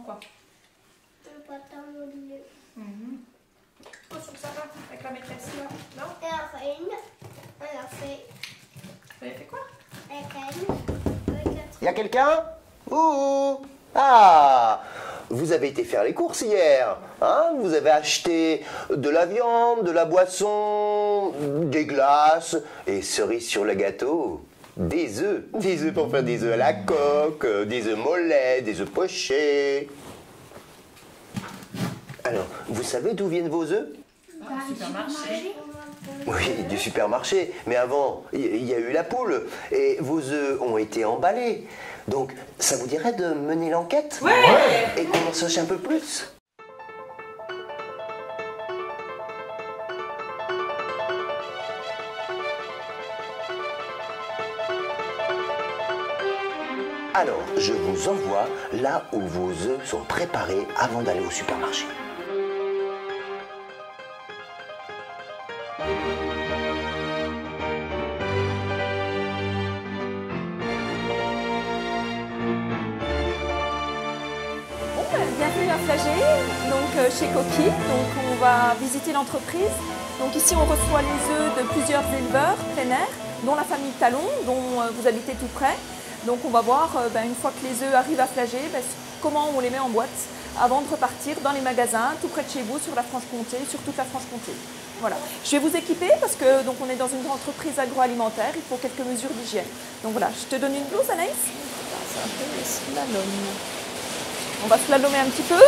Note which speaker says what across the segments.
Speaker 1: quoi?
Speaker 2: Le pâte à modeler.
Speaker 1: Je trouve ça va avec la maîtresse là, non?
Speaker 2: Et la farine, elle a fait.
Speaker 1: Vous avez fait quoi?
Speaker 2: La canne.
Speaker 3: Y a quelqu'un? Ouh! Ah! Vous avez été faire les courses hier, hein? Vous avez acheté de la viande, de la boisson, des glaces et cerise sur le gâteau. Des œufs pour faire des œufs à la coque, des œufs mollets, des œufs pochés. Alors, vous savez d'où viennent vos œufs?
Speaker 1: Du supermarché.
Speaker 3: Oui, du supermarché. Mais avant, il y a eu la poule et vos œufs ont été emballés. Donc, ça vous dirait de mener l'enquête?
Speaker 1: Ouais.
Speaker 3: Et qu'on en sache un peu plus? Alors, je vous envoie là où vos œufs sont préparés avant d'aller au supermarché.
Speaker 4: Bienvenue à Flagey, donc chez Coquille. Donc on va visiter l'entreprise. Donc ici on reçoit les œufs de plusieurs éleveurs plein air, dont la famille Talon, dont vous habitez tout près. Donc on va voir une fois que les œufs arrivent à Flagey, comment on les met en boîte avant de repartir dans les magasins tout près de chez vous sur la Franche-Comté, sur toute la Franche-Comté. Voilà. Je vais vous équiper parce que donc on est dans une entreprise agroalimentaire, il faut quelques mesures d'hygiène. Donc voilà, je te donne une blouse, Anaïs. C'est un peu le slalom. On va slalomer un petit peu.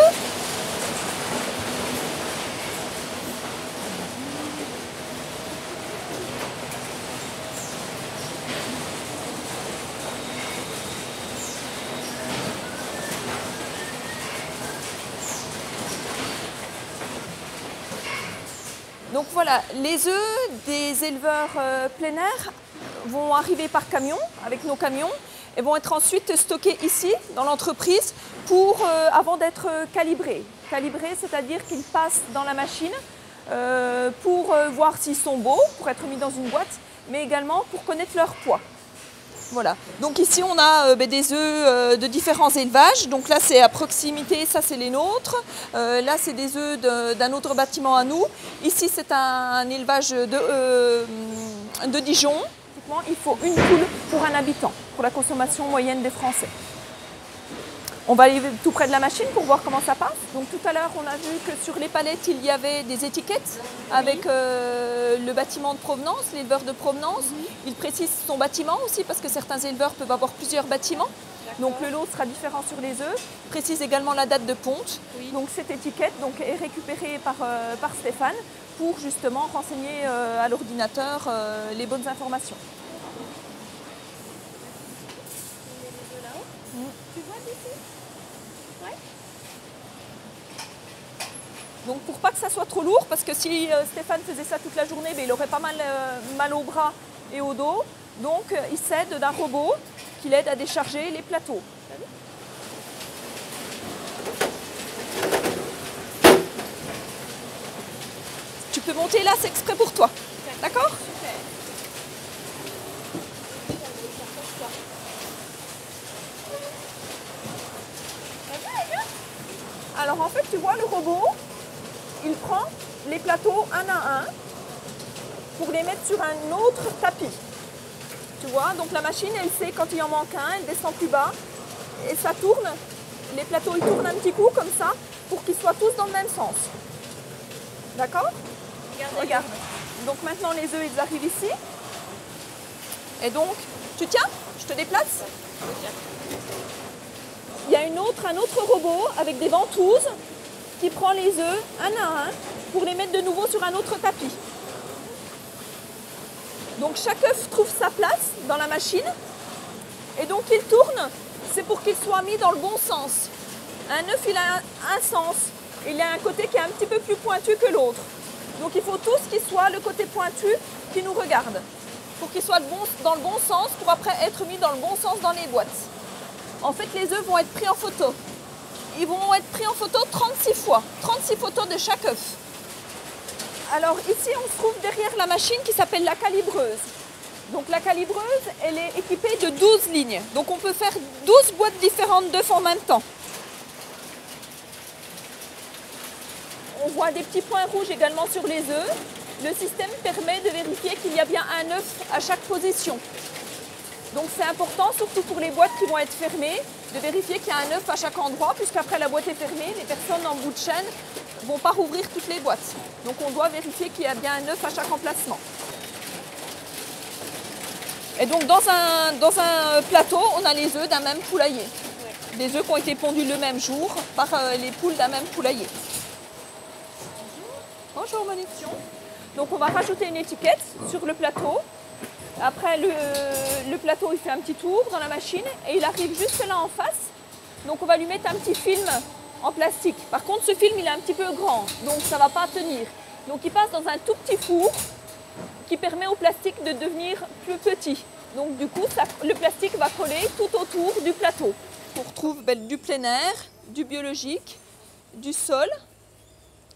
Speaker 4: Donc voilà, les œufs des éleveurs plein air vont arriver par camion, avec nos camions, et vont être ensuite stockés ici, dans l'entreprise, avant d'être calibrés. Calibrés, c'est-à-dire qu'ils passent dans la machine pour voir s'ils sont beaux, pour être mis dans une boîte, mais également pour connaître leur poids. Voilà. Donc ici, on a des œufs de différents élevages. Donc là, c'est à proximité, ça, c'est les nôtres. Là, c'est des œufs d'un autre bâtiment à nous. Ici, c'est un élevage de Dijon. Il faut une poule pour un habitant, pour la consommation moyenne des Français. On va aller tout près de la machine pour voir comment ça passe. Donc tout à l'heure, on a vu que sur les palettes, il y avait des étiquettes avec le bâtiment de provenance, l'éleveur de provenance. Il précise son bâtiment aussi parce que certains éleveurs peuvent avoir plusieurs bâtiments. Donc le lot sera différent sur les œufs. Il précise également la date de ponte. Donc cette étiquette est récupérée par Stéphane pour justement renseigner à l'ordinateur les bonnes informations. Tu vois d'ici? Ouais. Donc pour pas que ça soit trop lourd, parce que si Stéphane faisait ça toute la journée, il aurait pas mal au bras et au dos. Donc il s'aide d'un robot qui l'aide à décharger les plateaux. Tu peux monter là, c'est exprès pour toi. D'accord? Alors en fait, tu vois, le robot, il prend les plateaux un à un pour les mettre sur un autre tapis. Tu vois, donc la machine, elle sait quand il en manque un, elle descend plus bas et ça tourne. Les plateaux, ils tournent un petit coup comme ça pour qu'ils soient tous dans le même sens. D'accord? Regarde. Donc maintenant, les œufs, ils arrivent ici. Et donc, tu tiens? Je te déplace? Il y a un autre robot avec des ventouses qui prend les œufs un à un pour les mettre de nouveau sur un autre tapis. Donc chaque œuf trouve sa place dans la machine et donc il tourne, c'est pour qu'il soit mis dans le bon sens. Un œuf, il a un sens, il a un côté qui est un petit peu plus pointu que l'autre. Donc il faut tous qu'il soit le côté pointu qui nous regarde, pour qu'il soit dans le bon sens, pour après être mis dans le bon sens dans les boîtes. En fait, les œufs vont être pris en photo. Ils vont être pris en photo 36 fois, 36 photos de chaque œuf. Alors ici, on se trouve derrière la machine qui s'appelle la calibreuse. Donc la calibreuse, elle est équipée de 12 lignes. Donc on peut faire 12 boîtes différentes d'œufs en même temps. on voit des petits points rouges également sur les œufs. Le système permet de vérifier qu'il y a bien un œuf à chaque position. Donc c'est important, surtout pour les boîtes qui vont être fermées, de vérifier qu'il y a un œuf à chaque endroit, puisqu'après la boîte est fermée, les personnes en bout de chaîne ne vont pas rouvrir toutes les boîtes. Donc on doit vérifier qu'il y a bien un œuf à chaque emplacement. Et donc dans un plateau, on a les œufs d'un même poulailler. Des œufs qui ont été pondus le même jour par les poules d'un même poulailler. Bonjour Monique. Donc on va rajouter une étiquette sur le plateau. Après le plateau il fait un petit tour dans la machine et il arrive juste là en face. Donc on va lui mettre un petit film en plastique. Par contre ce film il est un petit peu grand, donc ça ne va pas tenir. Donc il passe dans un tout petit four qui permet au plastique de devenir plus petit. Donc du coup le plastique va coller tout autour du plateau. On retrouve du plein air, du biologique, du sol,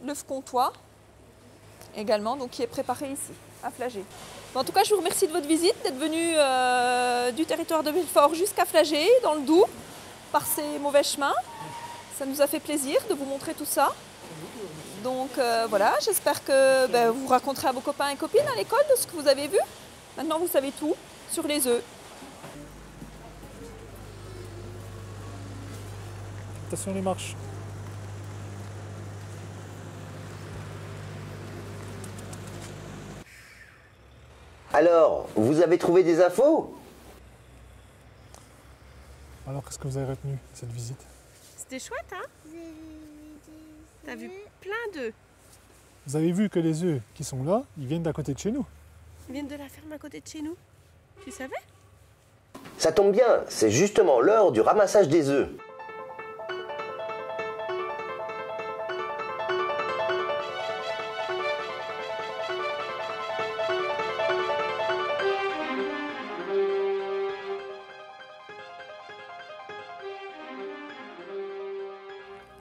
Speaker 4: l'œuf comtois également, donc qui est préparé ici, à Flagey. En tout cas, je vous remercie de votre visite, d'être venu du territoire de Belfort jusqu'à Flagey, dans le Doubs, par ces mauvais chemins. Ça nous a fait plaisir de vous montrer tout ça. Donc voilà, j'espère que vous raconterez à vos copains et copines à l'école de ce que vous avez vu. Maintenant, vous savez tout sur les œufs.
Speaker 5: Attention les marches.
Speaker 3: Alors, vous avez trouvé des infos?
Speaker 5: Alors, qu'est-ce que vous avez retenu de cette visite?
Speaker 1: C'était chouette, hein? T'as vu plein d'œufs.
Speaker 5: Vous avez vu que les œufs qui sont là, ils viennent d'à côté de chez nous.
Speaker 1: Ils viennent de la ferme à côté de chez nous. Tu savais?
Speaker 3: Ça tombe bien, c'est justement l'heure du ramassage des œufs.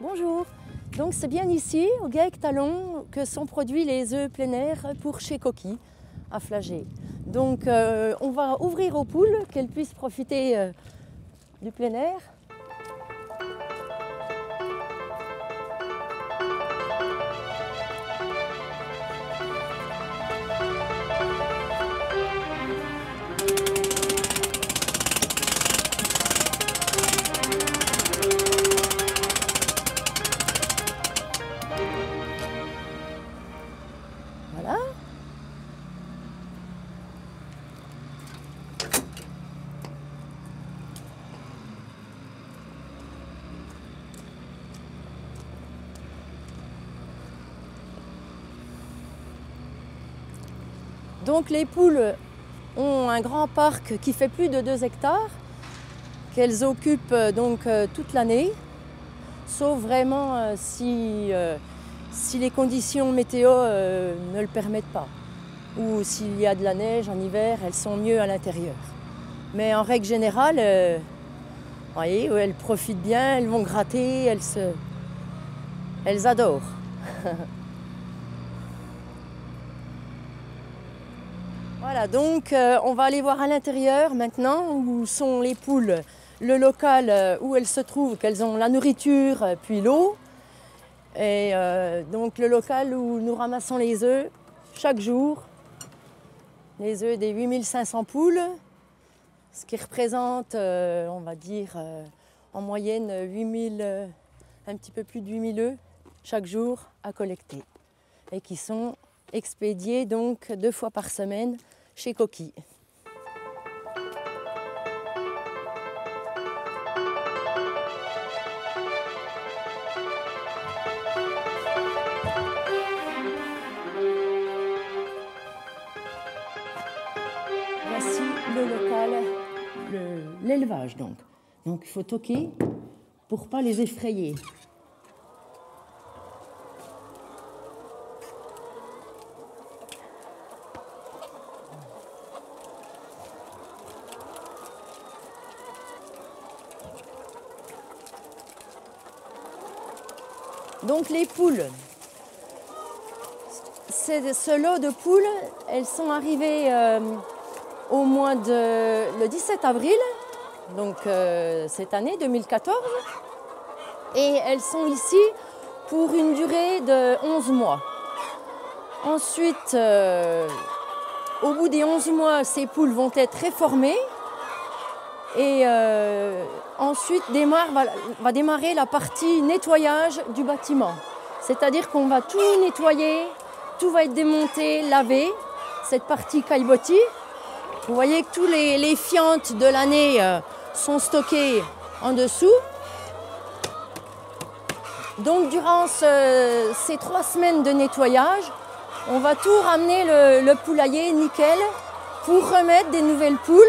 Speaker 6: Bonjour, donc c'est bien ici, au GAEC Talon, que sont produits les œufs plein air pour chez Coquille, à Flagey. Donc on va ouvrir aux poules, qu'elles puissent profiter du plein air. Voilà. Donc les poules ont un grand parc qui fait plus de 2 hectares, qu'elles occupent donc toute l'année, sauf vraiment si les conditions météo ne le permettent pas, ou s'il y a de la neige en hiver, elles sont mieux à l'intérieur. Mais en règle générale, vous voyez, elles profitent bien, elles vont gratter, elles adorent. Voilà, donc on va aller voir à l'intérieur maintenant où sont les poules, le local où elles se trouvent, qu'elles ont la nourriture puis l'eau. Et donc le local où nous ramassons les œufs chaque jour, les œufs des 8500 poules, ce qui représente, on va dire, en moyenne 8000, un petit peu plus de 8000 œufs chaque jour à collecter et qui sont expédiés donc 2 fois par semaine chez Coquille. Voici le local, l'élevage donc. Donc il faut toquer pour ne pas les effrayer. Donc les poules, ce lot de poules, elles sont arrivées au mois le 17 avril, donc cette année 2014, et elles sont ici pour une durée de 11 mois. Ensuite, au bout des 11 mois, ces poules vont être réformées et ensuite va démarrer la partie nettoyage du bâtiment. C'est-à-dire qu'on va tout nettoyer, tout va être démonté, lavé, cette partie caillebotis. Vous voyez que tous les fientes de l'année sont stockées en dessous. Donc durant ces 3 semaines de nettoyage, on va tout ramener le poulailler nickel pour remettre des nouvelles poules.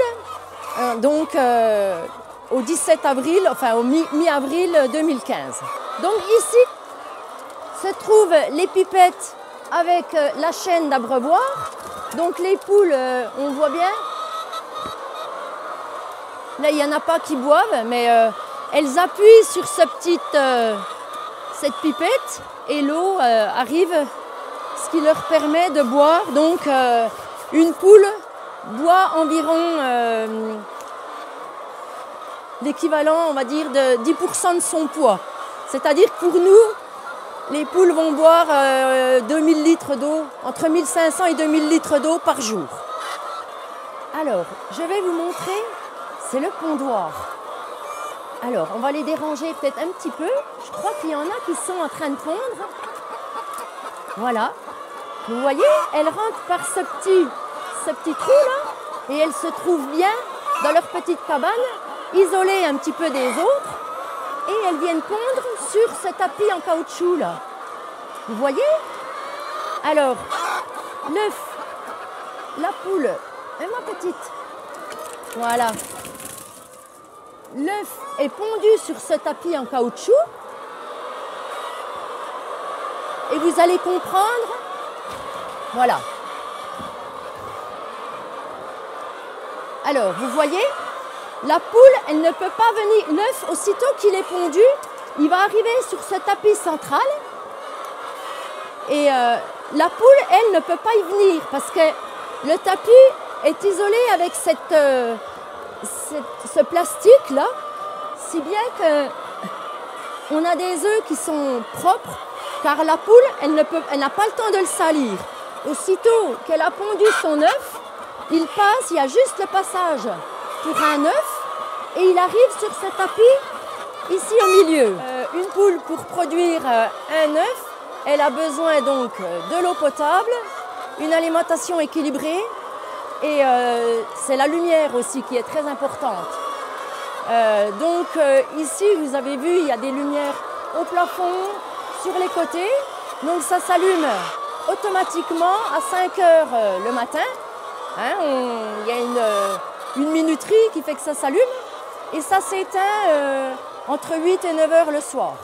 Speaker 6: Donc au 17 avril, enfin au mi-avril 2015. Donc ici se trouvent les pipettes avec la chaîne d'abreuvoir. Donc les poules, on voit bien. Là, il n'y en a pas qui boivent, mais elles appuient sur cette pipette et l'eau arrive, ce qui leur permet de boire. Donc une poule boit environ l'équivalent, on va dire, de 10% de son poids. C'est-à-dire que pour nous, les poules vont boire 2000 litres d'eau, entre 1500 et 2000 litres d'eau par jour. Alors, je vais vous montrer, c'est le pondoir. Alors, on va les déranger peut-être un petit peu. Je crois qu'il y en a qui sont en train de pondre. Voilà. Vous voyez, elles rentrent par ce petit trou là, et elles se trouvent bien dans leur petite cabane, isolées un petit peu des autres, et elles viennent pondre sur ce tapis en caoutchouc là. Vous voyez? Alors, l'œuf, la poule, et ma petite, voilà. L'œuf est pondu sur ce tapis en caoutchouc, et vous allez comprendre, voilà. Alors, vous voyez, la poule, elle ne peut pas venir, l'œuf, aussitôt qu'il est pondu, il va arriver sur ce tapis central, et la poule, elle, ne peut pas y venir, parce que le tapis est isolé avec ce plastique-là, si bien qu'on a des œufs qui sont propres, car la poule, elle n'a pas le temps de le salir. Aussitôt qu'elle a pondu son œuf, il passe, il y a juste le passage pour un œuf, et il arrive sur ce tapis, ici au milieu. Une poule, pour produire un œuf, elle a besoin donc de l'eau potable, une alimentation équilibrée, et c'est la lumière aussi qui est très importante. Donc ici, vous avez vu, il y a des lumières au plafond, sur les côtés. Donc ça s'allume automatiquement à 5 heures le matin. Hein, il y a une minuterie qui fait que ça s'allume. Et ça s'éteint entre 8 et 9 heures le soir.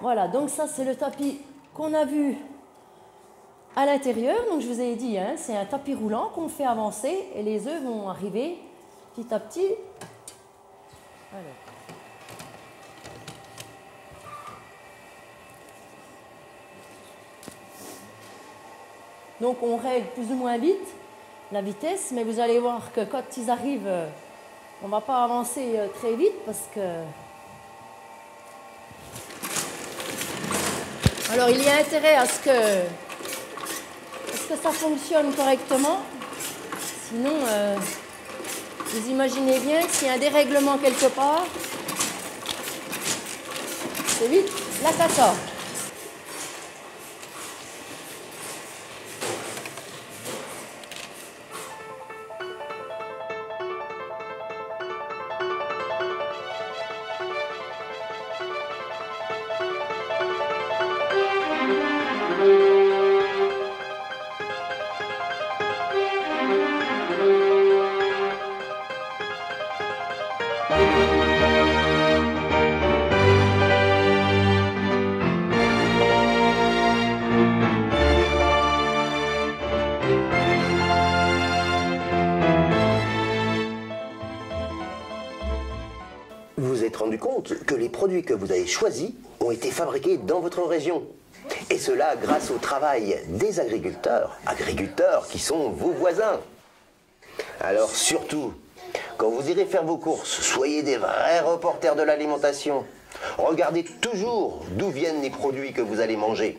Speaker 6: Voilà, donc ça c'est le tapis qu'on a vu à l'intérieur. Donc je vous ai dit, hein, c'est un tapis roulant qu'on fait avancer et les œufs vont arriver petit à petit. Alors. Donc on règle plus ou moins vite la vitesse, mais vous allez voir que quand ils arrivent, on ne va pas avancer très vite parce que... Alors il y a intérêt à ce que ça fonctionne correctement. Sinon, vous imaginez bien que s'il y a un dérèglement quelque part, c'est vite la cata.
Speaker 3: Vous vous êtes rendu compte que les produits que vous avez choisis ont été fabriqués dans votre région. Et cela grâce au travail des agriculteurs qui sont vos voisins. Alors surtout, quand vous irez faire vos courses, soyez des vrais reporters de l'alimentation. Regardez toujours d'où viennent les produits que vous allez manger.